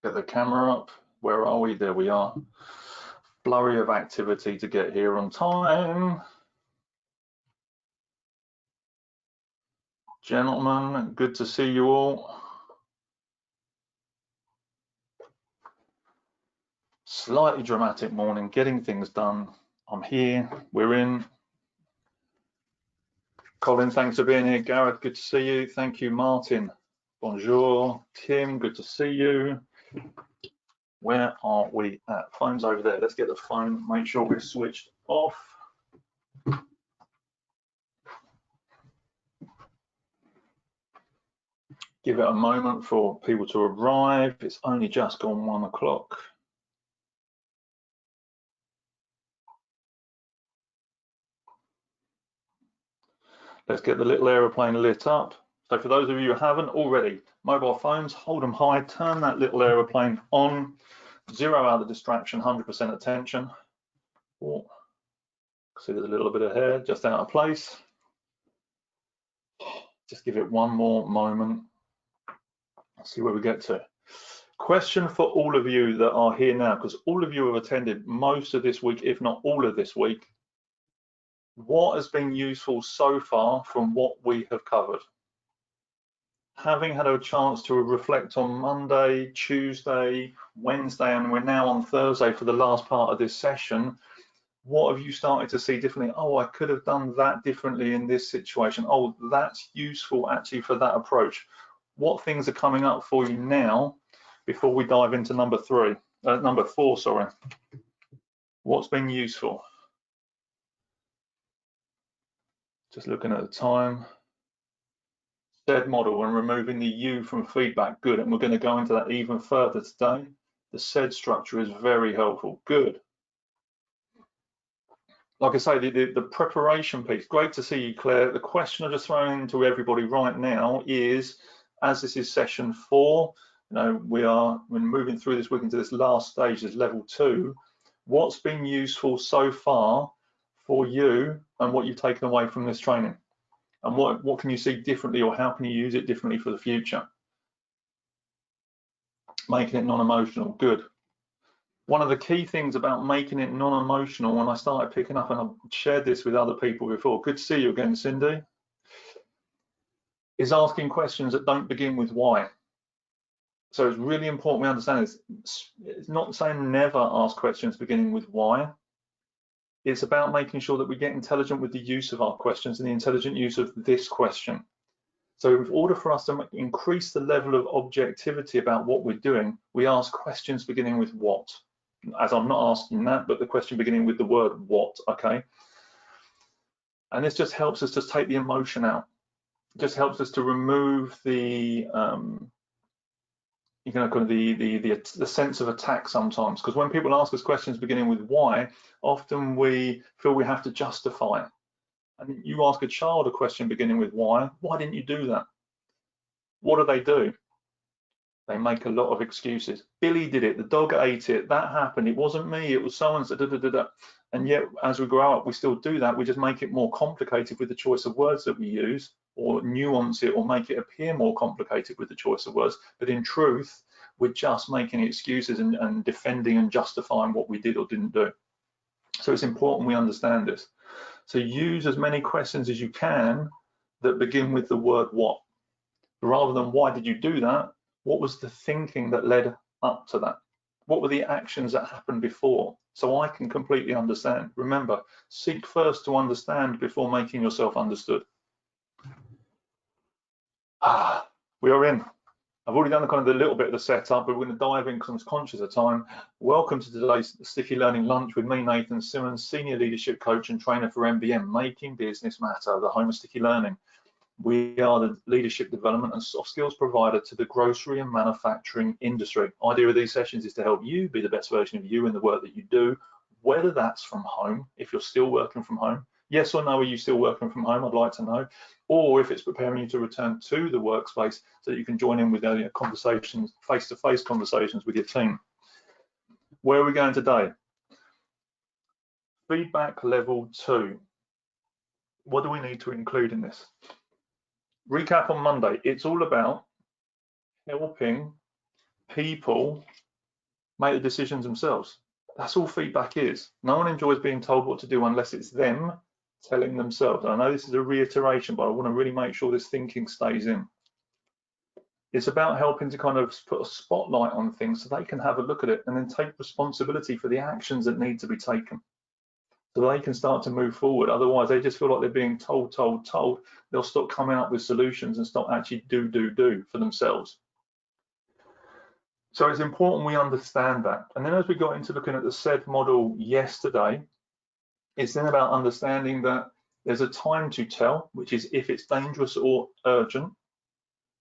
Get the camera up. Where are we? There we are. Flurry of activity to get here on time. Gentlemen, good to see you all. Slightly dramatic morning, getting things done. I'm here, we're in. Colin, thanks for being here. Gareth, good to see you. Thank you, Martin. Bonjour. Tim, good to see you. Where are we at? Phone's over there. Let's get the phone, make sure we're switched off. Give it a moment for people to arrive. It's only just gone 1 o'clock. Let's get the little aeroplane lit up. So for those of you who haven't already, mobile phones, hold them high, turn that little aeroplane on, zero out the distraction, 100% attention. Oh, see there's a little bit of hair just out of place. Just give it one more moment. Let's see where we get to. Question for all of you that are here now, because all of you have attended most of this week, if not all of this week. What has been useful so far from what we have covered? Having had a chance to reflect on Monday, Tuesday, Wednesday, and we're now on Thursday for the last part of this session, what have you started to see differently? Oh, I could have done that differently in this situation. Oh, that's useful actually for that approach. What things are coming up for you now before we dive into number four, sorry. What's been useful? Just looking at the time. SAID model and removing the you from feedback, good. And we're going to go into that even further today. The SAID structure is very helpful, good. Like I say, the preparation piece, great to see you, Claire. The question I've just thrown into everybody right now is, as this is session 4, you know, we're moving through this week into this last stage, this level 2. What's been useful so far for you and what you've taken away from this training? And what can you see differently, or how can you use it differently for the future? Making it non-emotional, good. One of the key things about making it non-emotional, when I started picking up, and I've shared this with other people before, good to see you again, Cindy, is asking questions that don't begin with why. So it's really important we understand this. It's not saying never ask questions beginning with why. It's about making sure that we get intelligent with the use of our questions and the intelligent use of this question. So in order for us to increase the level of objectivity about what we're doing, we ask questions beginning with what. As I'm not asking that, but the question beginning with the word what, okay? And this just helps us to take the emotion out. It just helps us to remove the the sense of attack sometimes, because when people ask us questions beginning with why, often we feel we have to justify. And you ask a child a question beginning with why didn't you do that? What do? They make a lot of excuses. Billy did it, the dog ate it, that happened, it wasn't me, it was so and so, and yet as we grow up we still do that. We just make it more complicated with the choice of words that we use, or nuance it, or make it appear more complicated with the choice of words, but in truth we're just making excuses and defending and justifying what we did or didn't do. So it's important we understand this. So use as many questions as you can that begin with the word what, rather than why did you do that. What was the thinking that led up to that? What were the actions that happened before? So I can completely understand. Remember, seek first to understand before making yourself understood. We are in. I've already done the little bit of the setup, but we're going to dive in because I'm conscious of time. Welcome to today's Sticky Learning Lunch with me, Nathan Simmonds, Senior Leadership Coach and Trainer for MBM, Making Business Matter, the home of Sticky Learning. We are the leadership development and soft skills provider to the grocery and manufacturing industry. The idea of these sessions is to help you be the best version of you in the work that you do, whether that's from home, if you're still working from home. Yes or no, are you still working from home? I'd like to know. Or if it's preparing you to return to the workspace so that you can join in with conversations, face-to-face conversations with your team. Where are we going today? Feedback level 2. What do we need to include in this? Recap on Monday. It's all about helping people make the decisions themselves. That's all feedback is. No one enjoys being told what to do unless it's them telling themselves. I know this is a reiteration, but I want to really make sure this thinking stays in. It's about helping to kind of put a spotlight on things so they can have a look at it and then take responsibility for the actions that need to be taken, so they can start to move forward. Otherwise, they just feel like they're being told. They'll stop coming up with solutions and stop actually do for themselves. So it's important we understand that. And then as we got into looking at the SED model yesterday, it's then about understanding that there's a time to tell, which is if it's dangerous or urgent.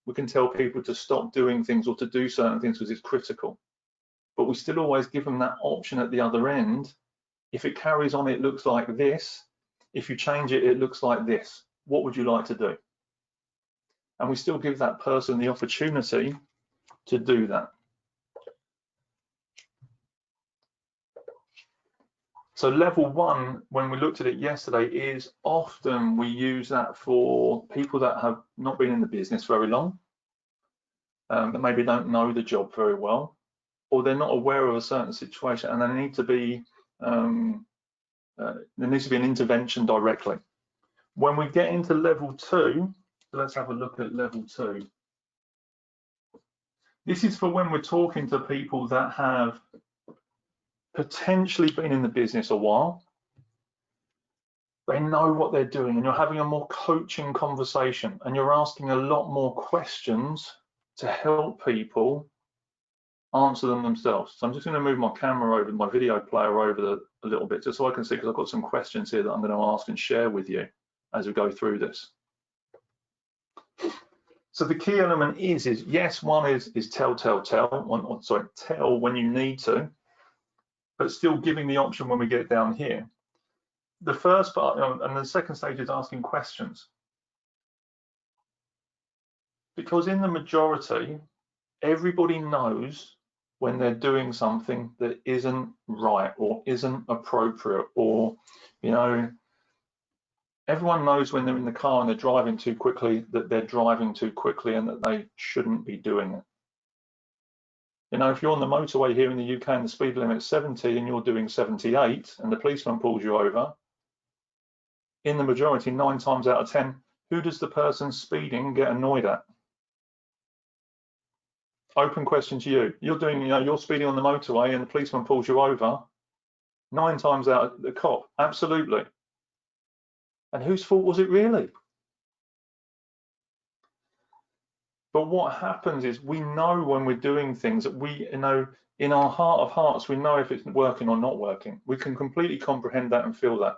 We can tell people to stop doing things or to do certain things because it's critical. But we still always give them that option at the other end. If it carries on, it looks like this. If you change it, it looks like this. What would you like to do? And we still give that person the opportunity to do that. So level 1, when we looked at it yesterday, is often we use that for people that have not been in the business very long, that maybe don't know the job very well, or they're not aware of a certain situation and they need to be, there needs to be an intervention directly. When we get into level 2, so let's have a look at level 2. This is for when we're talking to people that have potentially been in the business a while. They know what they're doing and you're having a more coaching conversation and you're asking a lot more questions to help people answer them themselves. So I'm just going to move my camera over, my video player over a little bit, just so I can see, because I've got some questions here that I'm going to ask and share with you as we go through this. So the key element is yes, one is tell. Tell when you need to, but still giving the option when we get down here. The first part, and the second stage is asking questions. Because in the majority, everybody knows when they're doing something that isn't right or isn't appropriate, or, everyone knows when they're in the car and they're driving too quickly that they're driving too quickly and that they shouldn't be doing it. If you're on the motorway here in the UK and the speed limit's 70 and you're doing 78 and the policeman pulls you over, in the majority, 9 times out of 10, who does the person speeding get annoyed at? Open question to you. You're doing, you're speeding on the motorway and the policeman pulls you over. 9 times out of the cop, absolutely. And whose fault was it really? But what happens is we know when we're doing things that we, in our heart of hearts, we know if it's working or not working. We can completely comprehend that and feel that.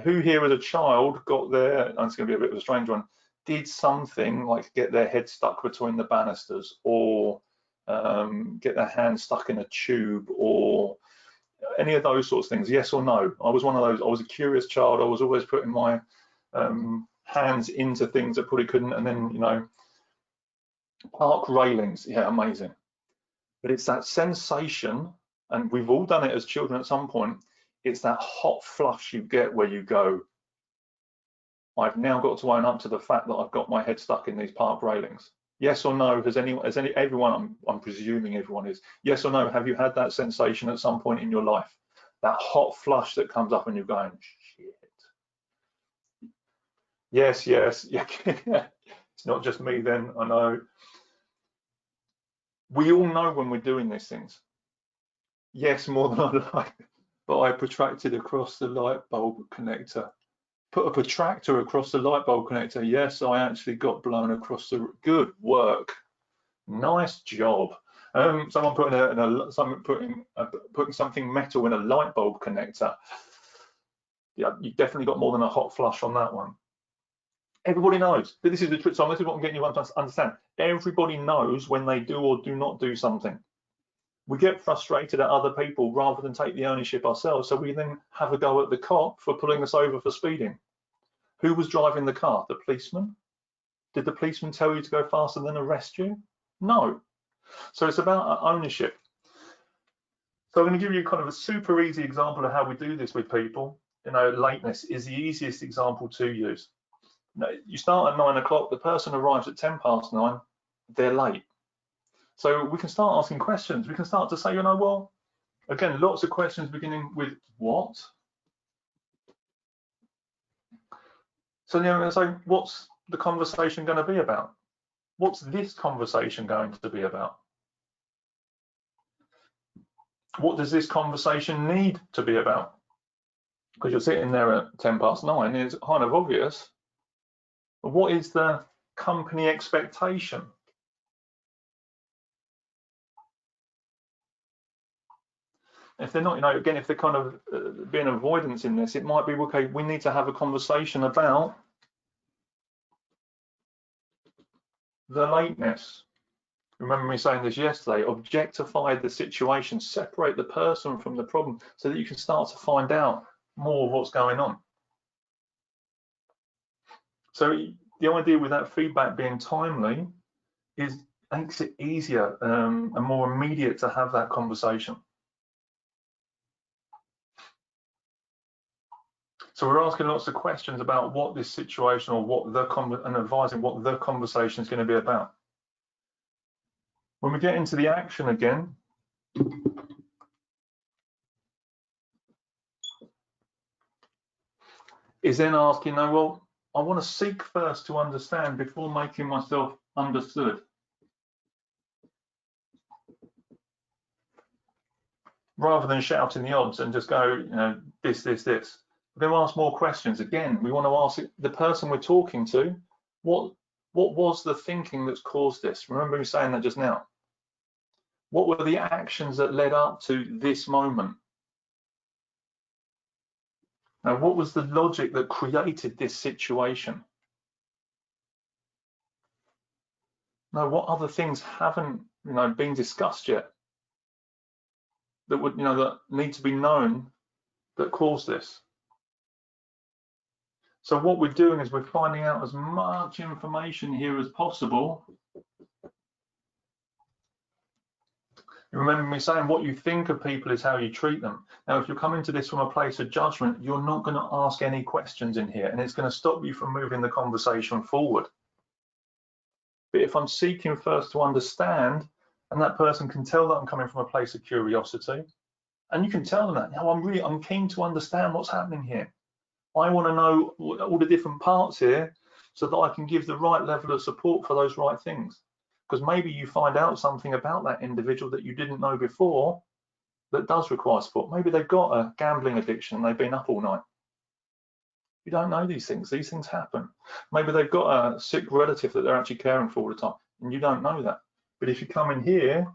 Who here as a child got their, and it's going to be a bit of a strange one, did something like get their head stuck between the banisters, or get their hand stuck in a tube, or any of those sorts of things? Yes or no? I was one of those. I was a curious child. I was always putting my hands into things that probably couldn't, and then park railings, yeah, amazing. But it's that sensation, and we've all done it as children at some point. It's that hot flush you get where you go, I've now got to own up to the fact that I've got my head stuck in these park railings. Yes or no? Everyone, I'm presuming everyone is. Yes or no? Have you had that sensation at some point in your life? That hot flush that comes up and you're going, shit. Yes, yeah. It's not just me then, I know. We all know when we're doing these things. Yes, more than I like, but I protracted across the light bulb connector. Put a protractor across the light bulb connector. Yes, I actually got blown across the. Good work, nice job. Someone putting something metal in a light bulb connector. Yeah, you definitely got more than a hot flush on that one. Everybody knows. But this is the trick. So this is what I'm getting you to understand. Everybody knows when they do or do not do something. We get frustrated at other people rather than take the ownership ourselves. So we then have a go at the cop for pulling us over for speeding. Who was driving the car? The policeman? Did the policeman tell you to go faster than arrest you? No. So it's about ownership. So I'm going to give you kind of a super easy example of how we do this with people. Lateness is the easiest example to use. You start at 9 o'clock, the person arrives at 10 past 9, they're late. So we can start asking questions. We can start to say, you know, well, again, lots of questions beginning with what. So you're going to say, what's the conversation going to be about? What's this conversation going to be about? What does this conversation need to be about? Because you're sitting there at 9:10, it's kind of obvious. But what is the company expectation? If they're not, you know, again, if they're kind of being avoidance in this, it might be, okay, we need to have a conversation about the lateness. Remember me saying this yesterday, objectify the situation, separate the person from the problem so that you can start to find out more of what's going on. So the idea with that feedback being timely is makes it easier and more immediate to have that conversation. So we're asking lots of questions about what this situation or what the and advising what the conversation is going to be about. When we get into the action again, is then asking, no, well, I want to seek first to understand before making myself understood. Rather than shouting the odds and just go, you know, this. We're going to ask more questions. Again, we want to ask the person we're talking to, what was the thinking that's caused this? Remember me saying that just now. What were the actions that led up to this moment? Now, what was the logic that created this situation? Now, what other things haven't, you know, been discussed yet that would, you know, that need to be known that caused this? So what we're doing is we're finding out as much information here as possible. You remember me saying what you think of people is how you treat them. Now, if you're coming to this from a place of judgment, you're not going to ask any questions in here, and it's going to stop you from moving the conversation forward. But if I'm seeking first to understand, and that person can tell that I'm coming from a place of curiosity, and you can tell them that, now I'm keen to understand what's happening here. I want to know all the different parts here so that I can give the right level of support for those right things. Because maybe you find out something about that individual that you didn't know before that does require support. Maybe they've got a gambling addiction and they've been up all night. You don't know these things happen. Maybe they've got a sick relative that they're actually caring for all the time and you don't know that. But if you come in here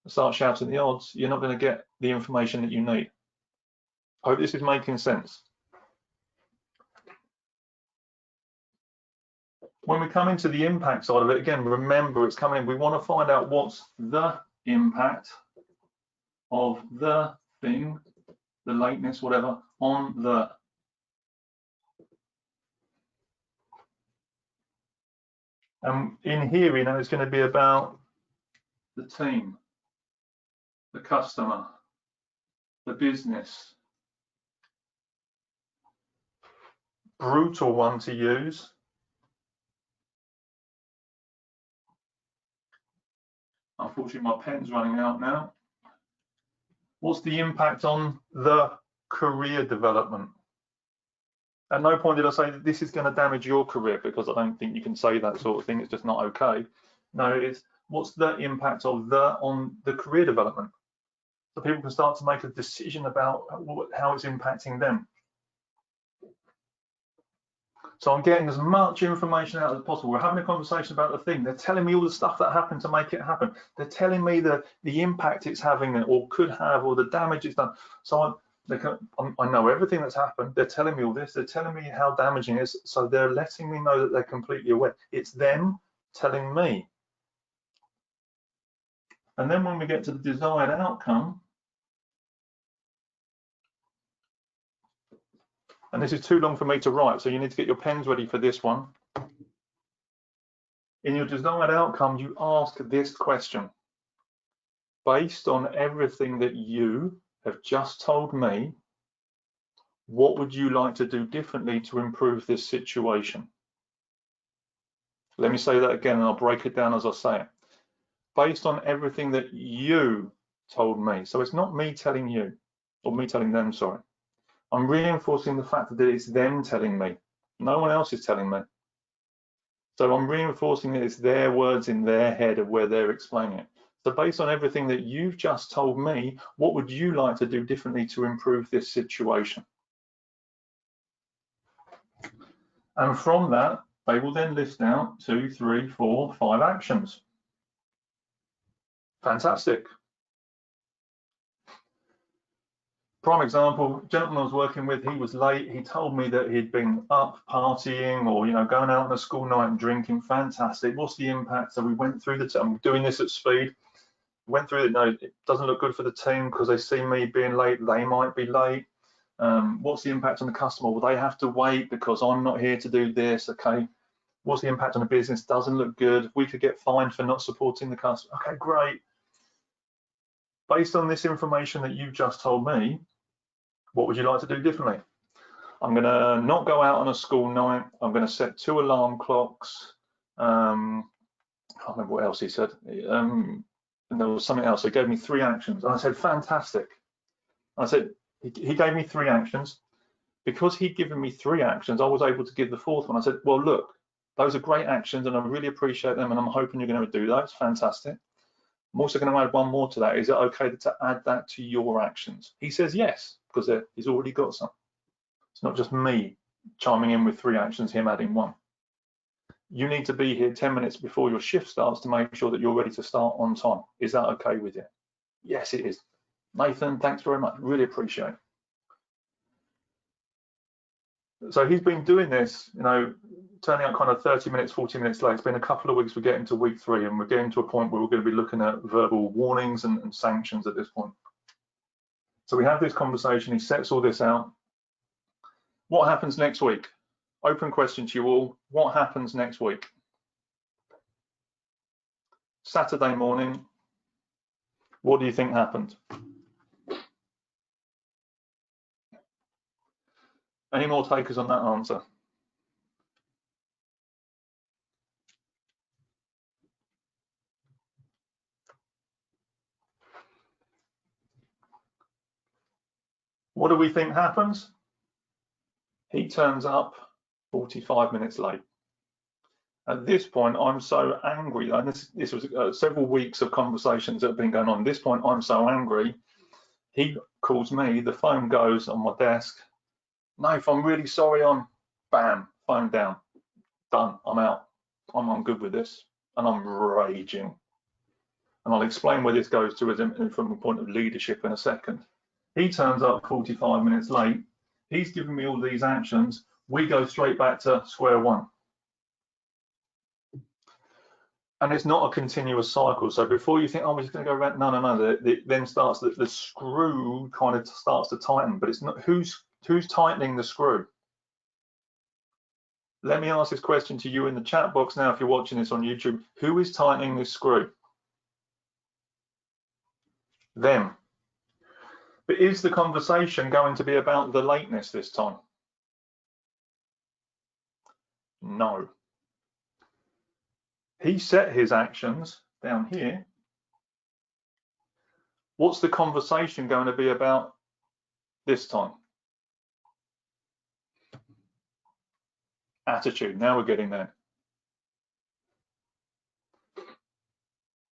and start shouting the odds, you're not going to get the information that you need. I hope this is making sense. When we come into the impact side of it, again, remember it's coming in. We want to find out what's the impact of the thing, the lateness, whatever, on the. And in here, you know, it's going to be about the team, the customer, the business. Brutal one to use. Unfortunately, my pen's running out now. What's the impact on the career development? At no point did I say that this is going to damage your career, because I don't think you can say that sort of thing. It's just not okay. No, it's what's the impact of on the career development? So people can start to make a decision about how it's impacting them. So I'm getting as much information out as possible. We're having a conversation about the thing. They're telling me all the stuff that happened to make it happen. They're telling me the impact it's having or could have, or the damage it's done. So I know everything that's happened. They're telling me all this. They're telling me how damaging it is. So they're letting me know that they're completely aware. It's them telling me. And then when we get to the desired outcome, and this is too long for me to write, so you need to get your pens ready for this one. In your desired outcome, you ask this question. Based on everything that you have just told me, what would you like to do differently to improve this situation? Let me say that again, and I'll break it down as I say it. based on everything that you told me. So it's not me telling you, or me telling them, sorry. I'm reinforcing the fact that it's them telling me. No one else is telling me. So I'm reinforcing that it's their words in their head of where they're explaining it. So based on everything that you've just told me, what would you like to do differently to improve this situation? And from that, they will then list out 2, 3, 4, 5 actions. Fantastic. Prime example, gentleman I was working with, he was late. He told me that he'd been up partying or, you know, going out on a school night and drinking. Fantastic. What's the impact? So we went through I'm doing this at speed. Went through it. No, it doesn't look good for the team because they see me being late. They might be late. What's the impact on the customer? Well, they have to wait because I'm not here to do this. Okay. What's the impact on the business? Doesn't look good. We could get fined for not supporting the customer. Okay, great. Based on this information that you've just told me, what would you like to do differently? I'm going to not go out on a school night. I'm going to set 2 alarm clocks. I can't remember what else he said. And there was something else. He gave me 3 actions. And I said, fantastic. I said, he gave me 3 actions. Because he'd given me 3 actions, I was able to give the 4th one. I said, well, look, those are great actions and I really appreciate them and I'm hoping you're going to do those. Fantastic. I'm also going to add one more to that. Is it okay to add that to your actions? He says yes, because he's already got some. It's not just me chiming in with 3 actions, him adding 1. You need to be here 10 minutes before your shift starts to make sure that you're ready to start on time. Is that okay with you? Yes, it is. Nathan, thanks very much. Really appreciate it. So he's been doing this, you know, turning out kind of 30 minutes, 40 minutes late. It's been a couple of weeks. We're getting to week 3 and we're getting to a point where we're going to be looking at verbal warnings and sanctions at this point. So we have this conversation. He sets all this out. What happens next week? Open question to you all. What happens next week? Saturday morning. What do you think happened? Any more takers on that answer? What do we think happens? He turns up 45 minutes late. At this point, I'm so angry, and this was several weeks of conversations that have been going on. At this point, I'm so angry. He calls me, the phone goes on my desk. Nath, I'm really sorry, bam, phone down. Done, I'm out. I'm good with this, and I'm raging. And I'll explain where this goes to from a point of leadership in a second. He turns up 45 minutes late. He's given me all these actions. We go straight back to square one. And it's not a continuous cycle. So before you think, oh, we're just going to go around, no. Then starts the screw kind of starts to tighten, but it's not who's tightening the screw. Let me ask this question to you in the chat box now. If you're watching this on YouTube, who is tightening this screw? Them. But is the conversation going to be about the lateness this time? No. He set his actions down here. What's the conversation going to be about this time? Attitude. Now we're getting there.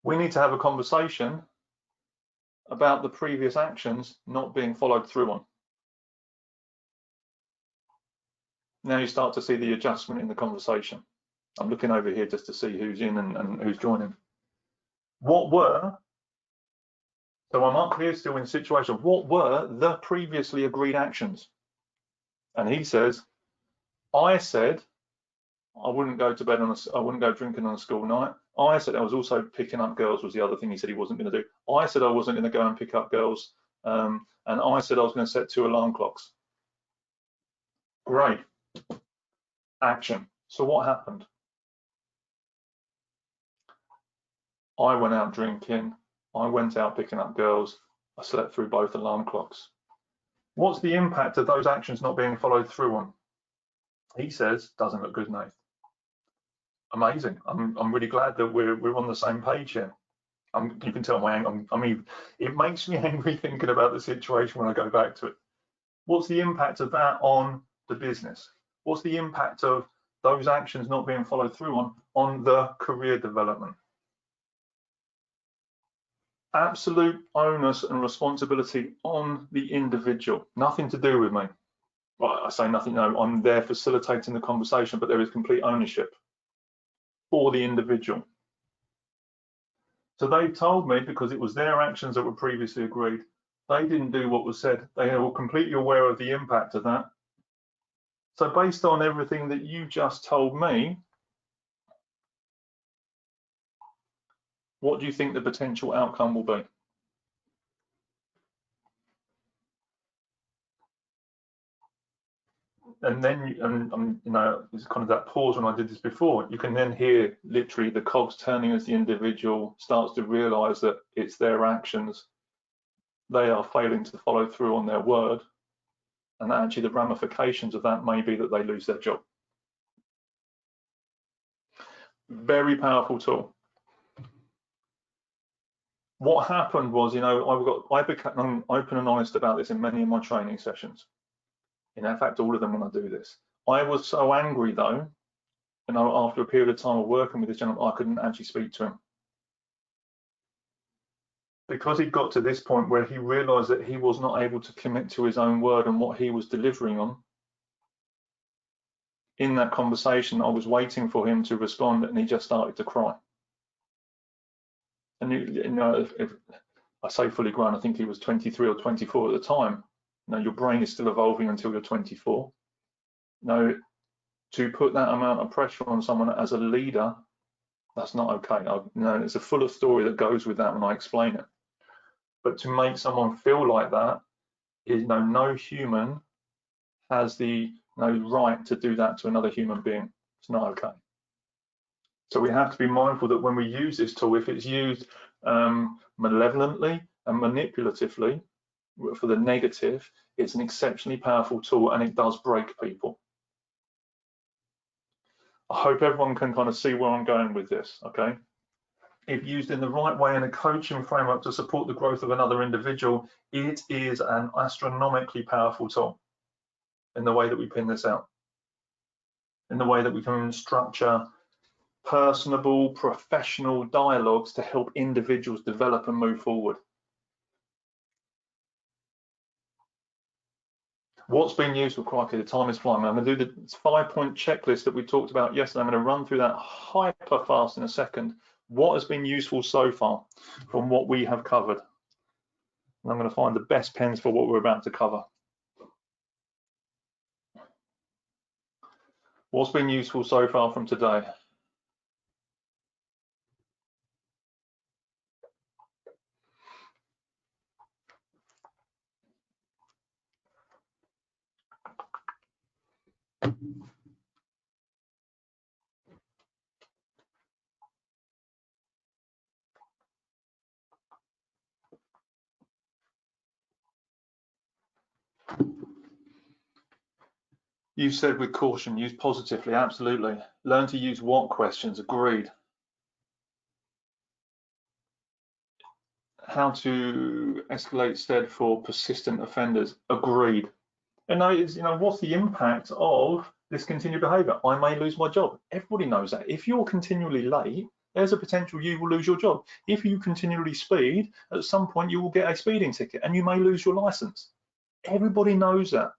We need to have a conversation about the previous actions not being followed through on. Now you start to see the adjustment in the conversation. I'm looking over here just to see who's in and who's joining. What were, so I'm up here still in the situation, what were the previously agreed actions? And he says, I said I wouldn't go to bed I wouldn't go drinking on a school night. I said I was also picking up girls was the other thing he said he wasn't going to do. I said I wasn't going to go and pick up girls. And I said I was going to set 2 alarm clocks. Great. Action. So what happened? I went out drinking. I went out picking up girls. I slept through both alarm clocks. What's the impact of those actions not being followed through on? He says, doesn't look good, Nate. Amazing. I'm really glad that we're on the same page here. You can tell my anger. It makes me angry thinking about the situation when I go back to it. What's the impact of that on the business? What's the impact of those actions not being followed through on the career development? Absolute onus and responsibility on the individual. Nothing to do with me. Well, I say nothing, no, I'm there facilitating the conversation, but there is complete ownership for the individual. So they told me, because it was their actions that were previously agreed, they didn't do what was said. They were completely aware of the impact of that. So based on everything that you just told me, what do you think the potential outcome will be? And then, you know, it's kind of that pause when I did this before. You can then hear literally the cogs turning as the individual starts to realise that it's their actions. They are failing to follow through on their word. And actually the ramifications of that may be that they lose their job. Very powerful tool. What happened was, you know, I became open and honest about this in many of my training sessions. In fact, all of them when I do this. I was so angry though, you know, after a period of time of working with this gentleman, I couldn't actually speak to him. Because he got to this point where he realised that he was not able to commit to his own word and what he was delivering on. In that conversation, I was waiting for him to respond and he just started to cry. And you know, if I say fully grown, I think he was 23 or 24 at the time. You know, your brain is still evolving until you're 24. Now, to put that amount of pressure on someone as a leader, that's not okay. You know, it's a fuller story that goes with that when I explain it. But to make someone feel like that, is, you know, no human has the right to do that to another human being. It's not okay. So we have to be mindful that when we use this tool, if it's used malevolently and manipulatively for the negative, it's an exceptionally powerful tool and it does break people. I hope everyone can kind of see where I'm going with this, okay? If used in the right way in a coaching framework to support the growth of another individual, it is an astronomically powerful tool in the way that we pin this out, in the way that we can structure personable, professional dialogues to help individuals develop and move forward. What's been useful? Crikey, the time is flying. I'm going to do the 5-point checklist that we talked about yesterday. I'm going to run through that hyper fast in a second. What has been useful so far from what we have covered? And I'm going to find the best pens for what we're about to cover. What's been useful so far from today? You said with caution, use positively, absolutely. Learn to use what questions, agreed. How to escalate stead for persistent offenders, agreed. And now, you know, what's the impact of this continued behaviour? I may lose my job. Everybody knows that. If you're continually late, there's a potential you will lose your job. If you continually speed, at some point you will get a speeding ticket and you may lose your licence. Everybody knows that.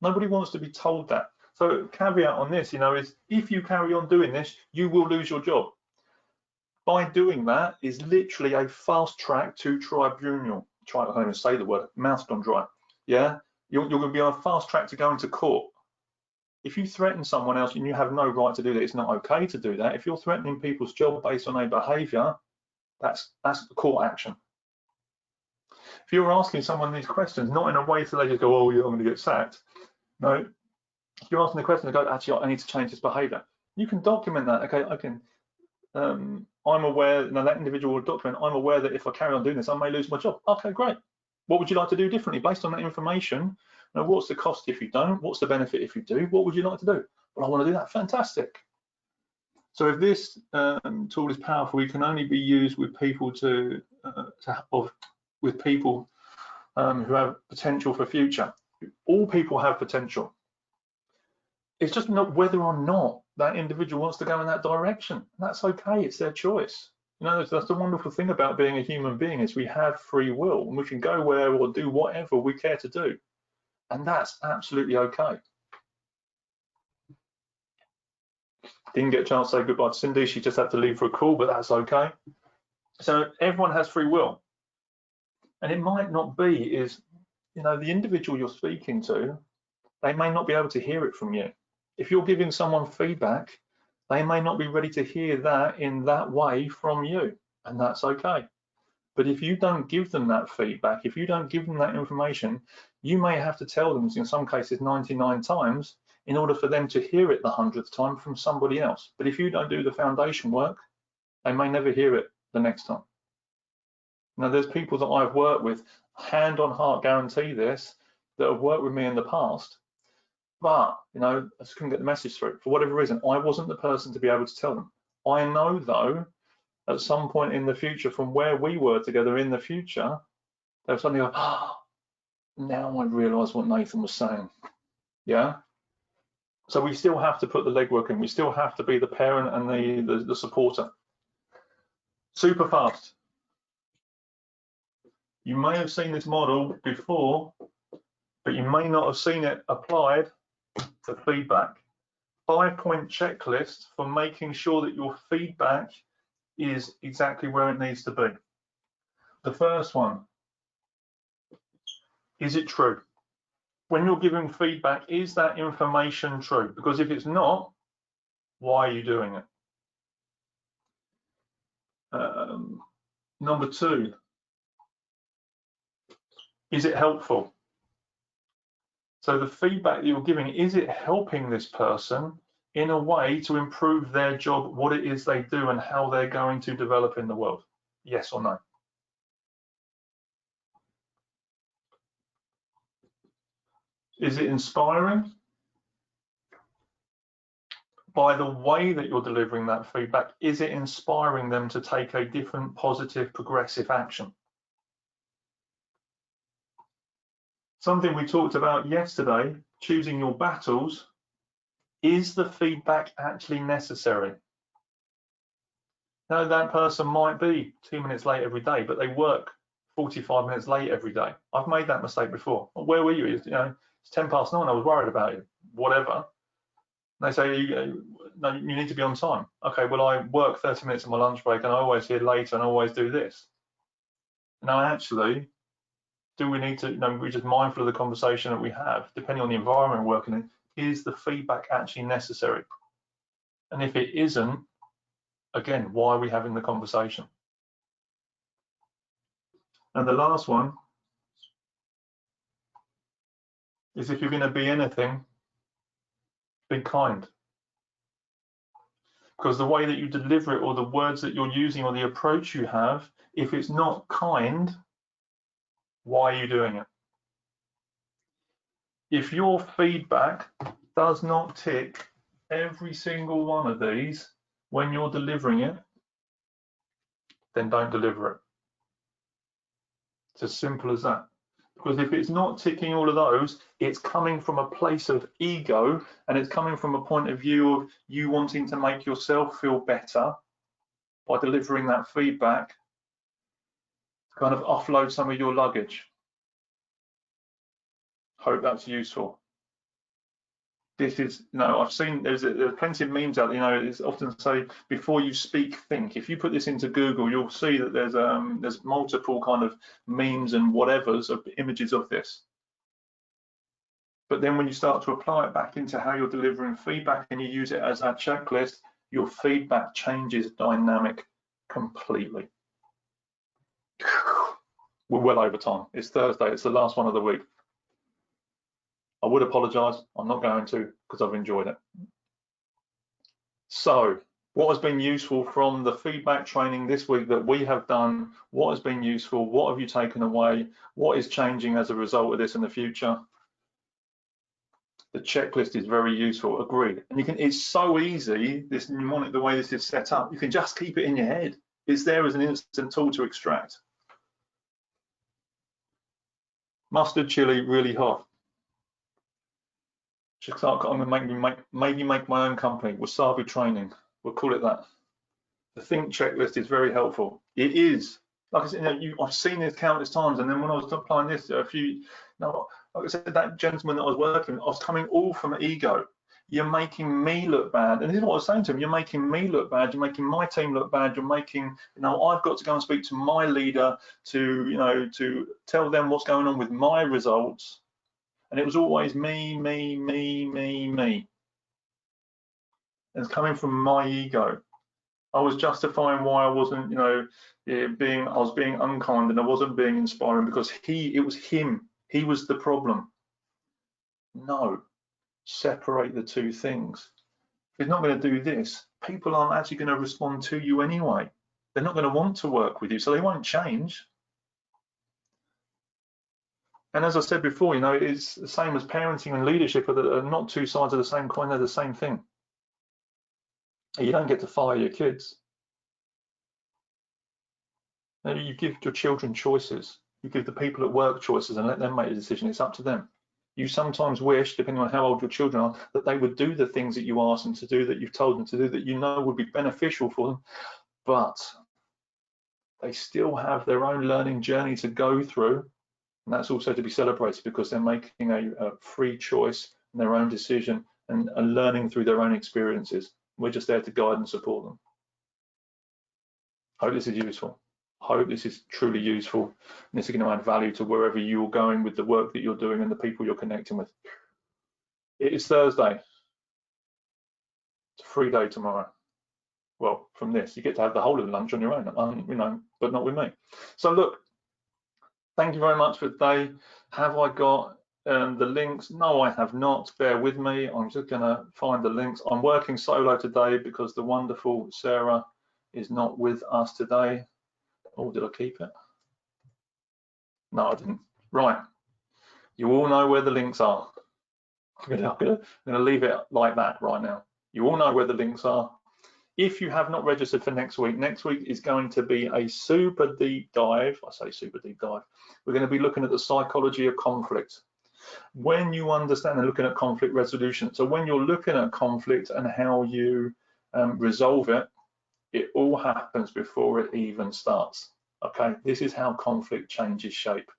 Nobody wants to be told that. So caveat on this, you know, is if you carry on doing this, you will lose your job. By doing that is literally a fast track to tribunal. I can't even say the word, mouth's gone dry. Yeah, you're going to be on a fast track to going to court. If you threaten someone else and you have no right to do that, it's not okay to do that. If you're threatening people's job based on a behaviour, that's court action. If you're asking someone these questions, not in a way so they just go, oh, you're going to get sacked. No, if you're asking the question, they go, actually, I need to change this behaviour. You can document that. Okay, I can. I'm aware. Now that individual will document. I'm aware that if I carry on doing this, I may lose my job. Okay, great. What would you like to do differently based on that information? Now, what's the cost if you don't? What's the benefit if you do? What would you like to do? Well, I want to do that. Fantastic. So if this tool is powerful, it can only be used with people with people who have potential for future. All people have potential. It's just not whether or not that individual wants to go in that direction. That's okay, it's their choice. You know, that's the wonderful thing about being a human being, is we have free will and we can go where or do whatever we care to do. And that's absolutely okay. Didn't get a chance to say goodbye to Cindy. She just had to leave for a call, but that's okay. So everyone has free will. And it might not be you know, the individual you're speaking to, they may not be able to hear it from you. If you're giving someone feedback, they may not be ready to hear that in that way from you, and that's okay. But if you don't give them that feedback, if you don't give them that information, you may have to tell them, in some cases 99 times, in order for them to hear it the 100th time from somebody else. But if you don't do the foundation work, they may never hear it the next time. Now, there's people that I've worked with, hand on heart guarantee this, that have worked with me in the past, but, you know, I just couldn't get the message through. For whatever reason, I wasn't the person to be able to tell them. I know, though, at some point in the future, from where we were together in the future, they'll suddenly go, oh, now I realise what Nathan was saying. Yeah? So we still have to put the legwork in. We still have to be the parent and the supporter. Super fast. You may have seen this model before, but you may not have seen it applied to feedback. 5-point checklist for making sure that your feedback is exactly where it needs to be. The first one, is it true? When you're giving feedback, is that information true? Because if it's not, why are you doing it? Number 2, is it helpful? So the feedback that you're giving, is it helping this person in a way to improve their job, what it is they do and how they're going to develop in the world? Yes or no? Is it inspiring? By the way that you're delivering that feedback, is it inspiring them to take a different, positive, progressive action? Something we talked about yesterday, choosing your battles. Is the feedback actually necessary? Now, that person might be 2 minutes late every day, but they work 45 minutes late every day. I've made that mistake before. Where were you? You know, it's 9:10. I was worried about you. Whatever. They say, no, you need to be on time. Okay, well, I work 30 minutes on my lunch break and I always hear later and I always do this. Now, actually, do we need to, you know, we're just mindful of the conversation that we have, depending on the environment we're working in, is the feedback actually necessary? And if it isn't, again, why are we having the conversation? And the last one is, if you're going to be anything, be kind. Because the way that you deliver it, or the words that you're using, or the approach you have, if it's not kind, why are you doing it? If your feedback does not tick every single one of these when you're delivering it, then don't deliver it. It's as simple as that. Because if it's not ticking all of those, it's coming from a place of ego, and it's coming from a point of view of you wanting to make yourself feel better by delivering that feedback, to kind of offload some of your luggage. Hope that's useful. This is, you know, I've seen there's plenty of memes out there, you know, it's often say, before you speak, think. If you put this into Google, you'll see that there's multiple kind of memes and whatevers of images of this. But then when you start to apply it back into how you're delivering feedback and you use it as that checklist, your feedback changes dynamic completely. We're well over time. It's Thursday, it's the last one of the week. I would apologise, I'm not going to, because I've enjoyed it. So, what has been useful from the feedback training this week that we have done? What has been useful? What have you taken away? What is changing as a result of this in the future? The checklist is very useful, agreed. And you can, it's so easy, this mnemonic, the way this is set up, you can just keep it in your head. It's there as an instant tool to extract. Mustard chili, really hot. Just like I'm gonna maybe make my own company, wasabi training. We'll call it that. The think checklist is very helpful. It is. Like I said, I've seen this countless times, and then when I was applying this, like I said, that gentleman that I was working with, I was coming all from ego. You're making me look bad, and this is what I was saying to him. You're making me look bad. You're making my team look bad. You're making, I've got to go and speak to my leader to, to tell them what's going on with my results. And it was always me, me, me, me, me. It's coming from my ego. I was justifying why I wasn't, I was being unkind and I wasn't being inspiring because it was him. He was the problem. No, separate the two things. If you're not going to do this, people aren't actually going to respond to you anyway. They're not going to want to work with you, so they won't change. And as I said before, it's the same as parenting and leadership are not two sides of the same coin, they're the same thing. You don't get to fire your kids. You give your children choices. You give the people at work choices and let them make a decision. It's up to them. You sometimes wish, depending on how old your children are, that they would do the things that you ask them to do, that you've told them to do, that would be beneficial for them, but they still have their own learning journey to go through, and that's also to be celebrated because they're making a free choice and their own decision and learning through their own experiences. We're just there to guide and support them. Hope this is useful. Hope this is truly useful, and this is going to add value to wherever you're going with the work that you're doing and the people you're connecting with. It is Thursday. It's a free day tomorrow. Well, from this, you get to have the whole of the lunch on your own, but not with me. So look, thank you very much for today. Have I got the links? No, I have not. Bear with me. I'm just going to find the links. I'm working solo today because the wonderful Sarah is not with us today. Oh, did I keep it? No, I didn't. Right. You all know where the links are. I'm going to leave it like that right now. You all know where the links are. If you have not registered for next week is going to be a super deep dive. I say super deep dive. We're going to be looking at the psychology of conflict. When you understand and looking at conflict resolution, so when you're looking at conflict and how you resolve it, it all happens before it even starts. Okay, this is how conflict changes shape.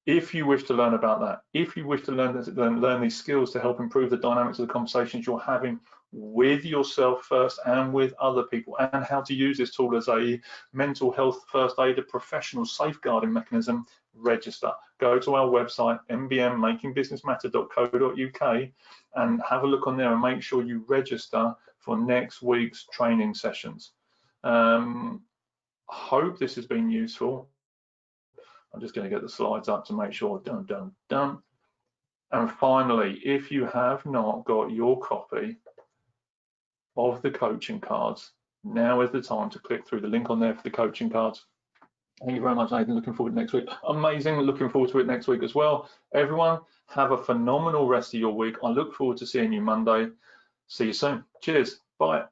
If you wish to learn about that, if you wish to learn these skills to help improve the dynamics of the conversations you're having with yourself first and with other people, and how to use this tool as a mental health first aid, a professional safeguarding mechanism, register. Go to our website, mbmmakingbusinessmatter.co.uk, and have a look on there and make sure you register for next week's training sessions. I hope this has been useful. I'm just going to get the slides up to make sure done. And finally, if you have not got your copy of the coaching cards, now is the time to click through the link on there for the coaching cards. Thank you very much, Nathan. Looking forward to next week. Amazing. Looking forward to it next week as well. Everyone, have a phenomenal rest of your week. I look forward to seeing you Monday. See you soon. Cheers. Bye.